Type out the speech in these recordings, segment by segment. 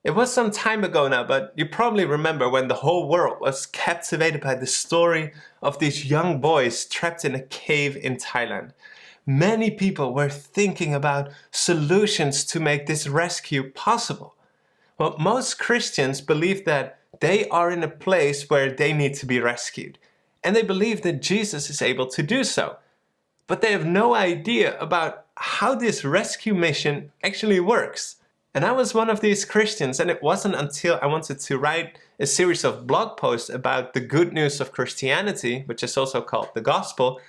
It was some time ago now, but you probably remember when the whole world was captivated by the story of these young boys trapped in a cave in Thailand. Many people were thinking about solutions to make this rescue possible. Well, most Christians believe that they are in a place where they need to be rescued, and they believe that Jesus is able to do so. But they have no idea about how this rescue mission actually works. And I was one of these Christians, and it wasn't until I wanted to write a series of blog posts about the good news of Christianity, which is also called the gospel,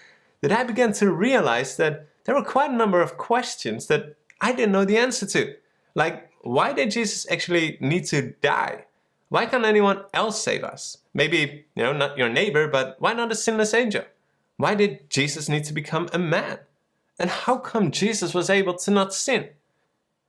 that I began to realize that there were quite a number of questions that I didn't know the answer to. Like, why did Jesus actually need to die? Why can't anyone else save us? Maybe, not your neighbor, but why not a sinless angel? Why did Jesus need to become a man? And how come Jesus was able to not sin?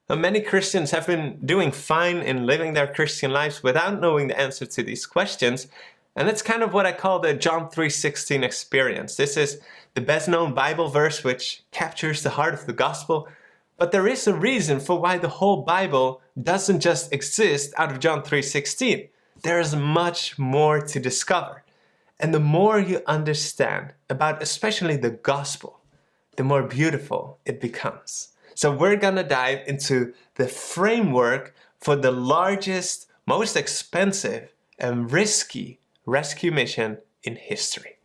Now, many Christians have been doing fine in living their Christian lives without knowing the answer to these questions. And it's kind of what I call the John 3:16 experience. This is the best known Bible verse which captures the heart of the gospel. But there is a reason for why the whole Bible doesn't just exist out of John 3:16. There is much more to discover. And the more you understand about especially the gospel, the more beautiful it becomes. So we're gonna dive into the framework for the largest, most expensive, and risky rescue mission in history.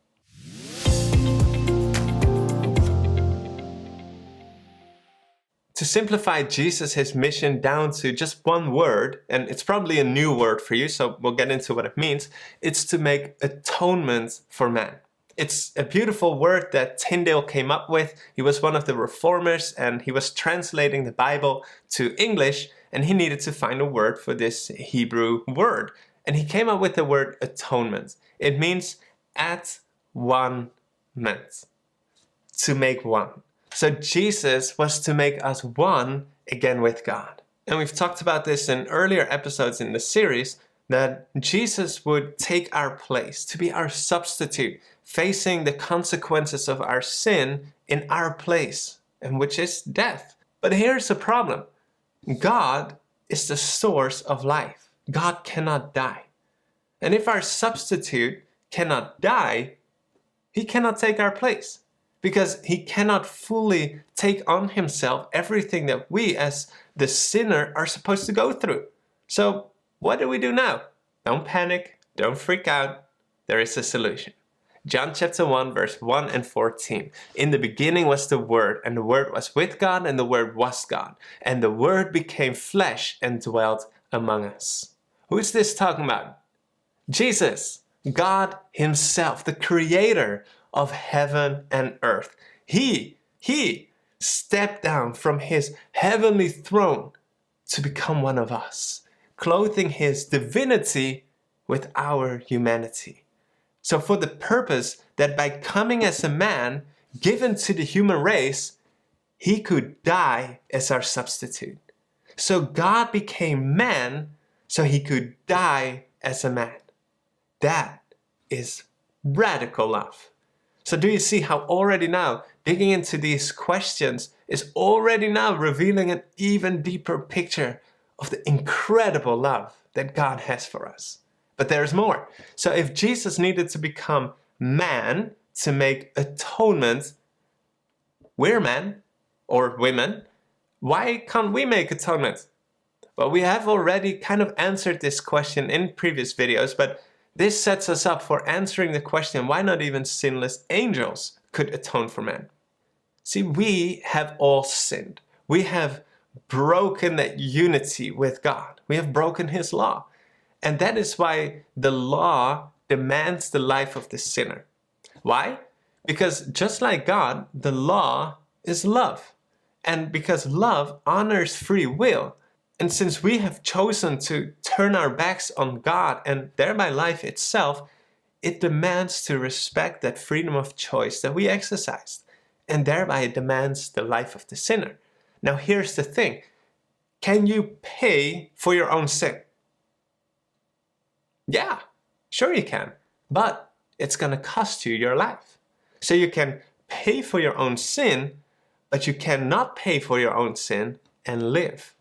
To simplify his mission down to just one word, and it's probably a new word for you, so we'll get into what it means, it's to make atonement for man. It's a beautiful word that Tyndale came up with. He was one of the reformers and he was translating the Bible to English, and he needed to find a word for this Hebrew word. And he came up with the word atonement. It means at one meant, to make one. So Jesus was to make us one again with God. And we've talked about this in earlier episodes in the series, that Jesus would take our place, to be our substitute, facing the consequences of our sin in our place, and which is death. But here's the problem. God is the source of life. God cannot die. And if our substitute cannot die, he cannot take our place, because he cannot fully take on himself everything that we as the sinner are supposed to go through. So what do we do now? Don't panic, don't freak out. There is a solution. John chapter 1, verse 1 and 14. In the beginning was the Word, and the Word was with God, and the Word was God. And the Word became flesh and dwelt among us. Who is this talking about? Jesus, God himself, the creator of heaven and earth. He stepped down from his heavenly throne to become one of us, clothing his divinity with our humanity. So for the purpose that by coming as a man given to the human race, he could die as our substitute. So God became man so he could die as a man. That is radical love. So do you see how already now digging into these questions is already now revealing an even deeper picture of the incredible love that God has for us? But there's more. So if Jesus needed to become man to make atonement, we're men or women, why can't we make atonement? Well, we have already kind of answered this question in previous videos, but this sets us up for answering the question, why not even sinless angels could atone for man? See, we have all sinned. We have broken that unity with God. We have broken his law. And that is why the law demands the life of the sinner. Why? Because just like God, the law is love. And because love honors free will, and since we have chosen to turn our backs on God and thereby life itself, it demands to respect that freedom of choice that we exercised. And thereby it demands the life of the sinner. Now here's the thing. Can you pay for your own sin? Yeah, sure you can. But it's going to cost you your life. So you can pay for your own sin, but you cannot pay for your own sin and live.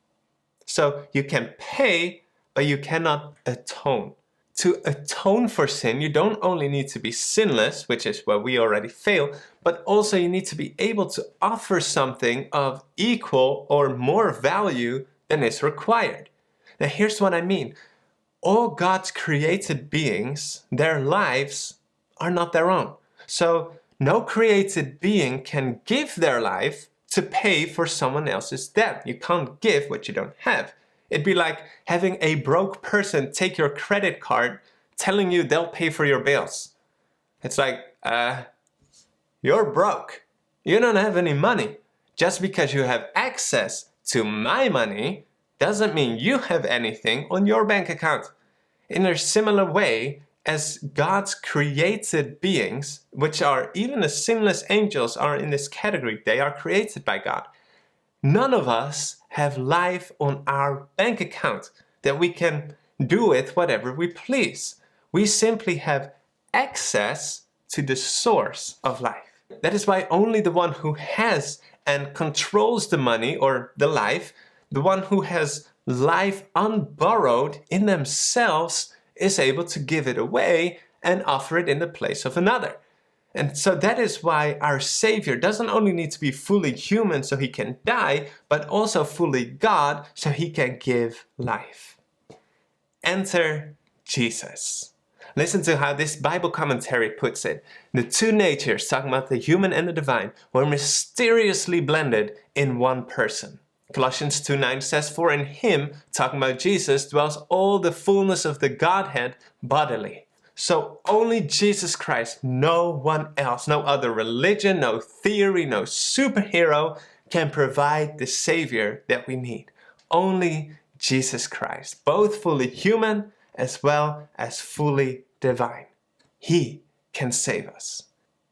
So you can pay but you cannot atone. To atone for sin, you don't only need to be sinless, which is where we already fail, but also you need to be able to offer something of equal or more value than is required. Now here's what I mean. All God's created beings, their lives are not their own. So no created being can give their life to pay for someone else's debt. You can't give what you don't have. It'd be like having a broke person take your credit card, telling you they'll pay for your bills. It's like, you're broke. You don't have any money. Just because you have access to my money doesn't mean you have anything on your bank account. In a similar way, as God's created beings, which are even the sinless angels are in this category, they are created by God. None of us have life on our bank account that we can do with whatever we please. We simply have access to the source of life. That is why only the one who has and controls the money or the life, the one who has life unborrowed in themselves, is able to give it away and offer it in the place of another. And so that is why our Savior doesn't only need to be fully human so he can die, but also fully God so he can give life. Enter Jesus. Listen to how this Bible commentary puts it. The two natures, talking about the human and the divine, were mysteriously blended in one person. Colossians 2:9 says, "For in him," talking about Jesus, "dwells all the fullness of the Godhead bodily." So only Jesus Christ, no one else, no other religion, no theory, no superhero can provide the Savior that we need. Only Jesus Christ, both fully human as well as fully divine. He can save us.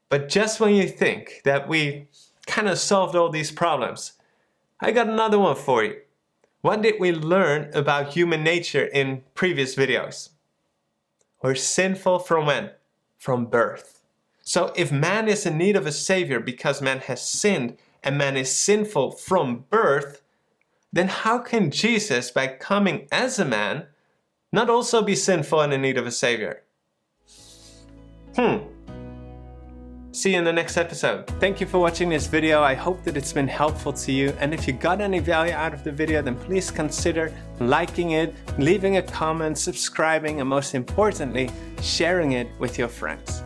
But just when you think that we kind of solved all these problems, I got another one for you. What did we learn about human nature in previous videos? We're sinful from when? From birth. So if man is in need of a Savior because man has sinned and man is sinful from birth, then how can Jesus, by coming as a man, not also be sinful and in need of a Savior? See you in the next episode. Thank you for watching this video. I hope that it's been helpful to you. And if you got any value out of the video, then please consider liking it, leaving a comment, subscribing, and most importantly, sharing it with your friends.